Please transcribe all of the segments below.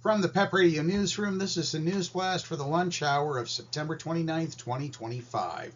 From the PEP Radio Newsroom, this is the News Blast for the lunch hour of September 29th, 2025.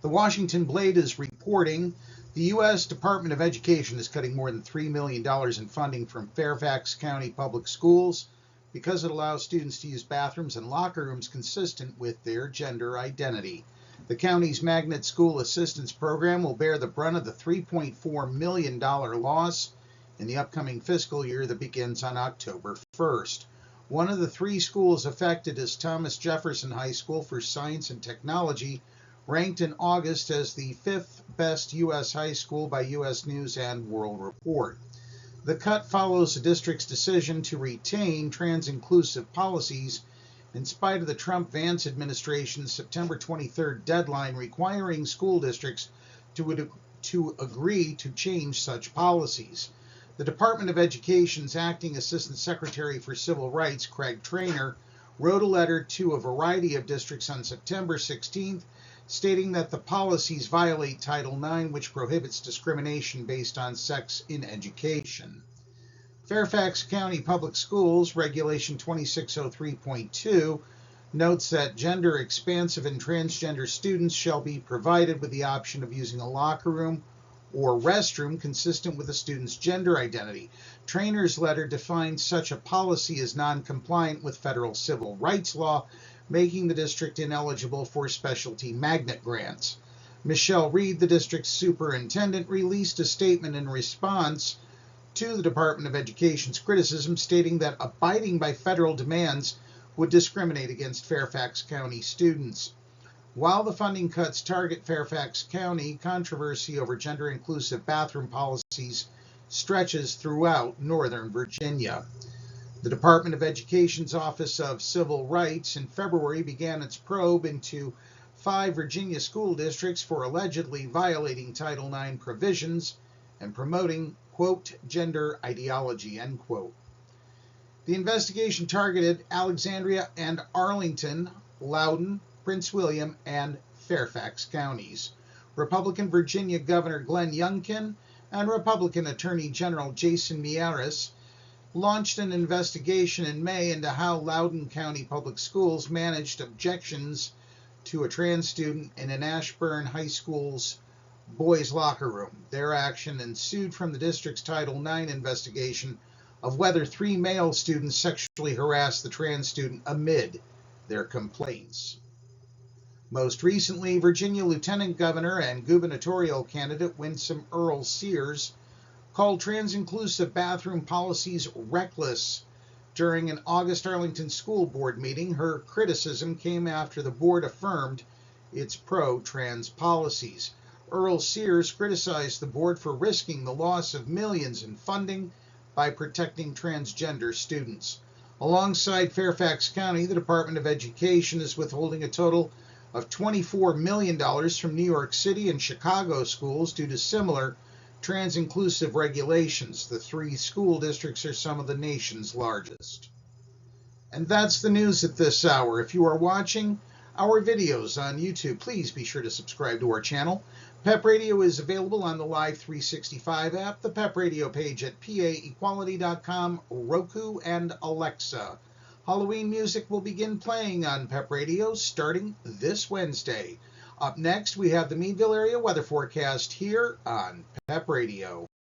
The Washington Blade is reporting the U.S. Department of Education is cutting more than $3 million in funding from Fairfax County Public Schools because it allows students to use bathrooms and locker rooms consistent with their gender identity. The county's Magnet School Assistance Program will bear the brunt of the $3.4 million loss in the upcoming fiscal year that begins on October 1st. One of the three schools affected is Thomas Jefferson High School for Science and Technology, ranked in August as the fifth best U.S. high school by U.S. News and World Report. The cut follows the district's decision to retain trans-inclusive policies in spite of the Trump-Vance administration's September 23rd deadline requiring school districts to agree to change such policies. The Department of Education's Acting Assistant Secretary for Civil Rights, Craig Traynor, wrote a letter to a variety of districts on September 16th, stating that the policies violate Title IX, which prohibits discrimination based on sex in education. Fairfax County Public Schools, Regulation 2603.2, notes that gender-expansive and transgender students shall be provided with the option of using a locker room or restroom consistent with the student's gender identity. Traynor's letter defines such a policy as non-compliant with federal civil rights law, making the district ineligible for specialty magnet grants. Michelle Reed, the district's superintendent, released a statement in response to the Department of Education's criticism, stating that abiding by federal demands would discriminate against Fairfax County students. While the funding cuts target Fairfax County, controversy over gender-inclusive bathroom policies stretches throughout Northern Virginia. The Department of Education's Office of Civil Rights in February began its probe into 5 Virginia school districts for allegedly violating Title IX provisions and promoting, quote, gender ideology, end quote. The investigation targeted Alexandria and Arlington, Loudoun, Prince William, and Fairfax counties. Republican Virginia Governor Glenn Youngkin and Republican Attorney General Jason Miyares launched an investigation in May into how Loudoun County Public Schools managed objections to a trans student in an Ashburn High School's boys' locker room. Their action ensued from the district's Title IX investigation of whether 3 male students sexually harassed the trans student amid their complaints. Most recently, Virginia Lieutenant Governor and gubernatorial candidate Winsome Earle-Sears called trans-inclusive bathroom policies reckless. During an August Arlington School Board meeting, her criticism came after the board affirmed its pro-trans policies. Earle-Sears criticized the board for risking the loss of millions in funding by protecting transgender students. Alongside Fairfax County, the Department of Education is withholding a total of $24 million from New York City and Chicago schools due to similar trans-inclusive regulations. The 3 school districts are some of the nation's largest. And that's the news at this hour. If you are watching our videos on YouTube, please be sure to subscribe to our channel. PEP Radio is available on the Live 365 app, the PEP Radio page at paequality.com, Roku, and Alexa. Halloween music will begin playing on PEP Radio starting this Wednesday. Up next, we have the Meadville area weather forecast here on PEP Radio.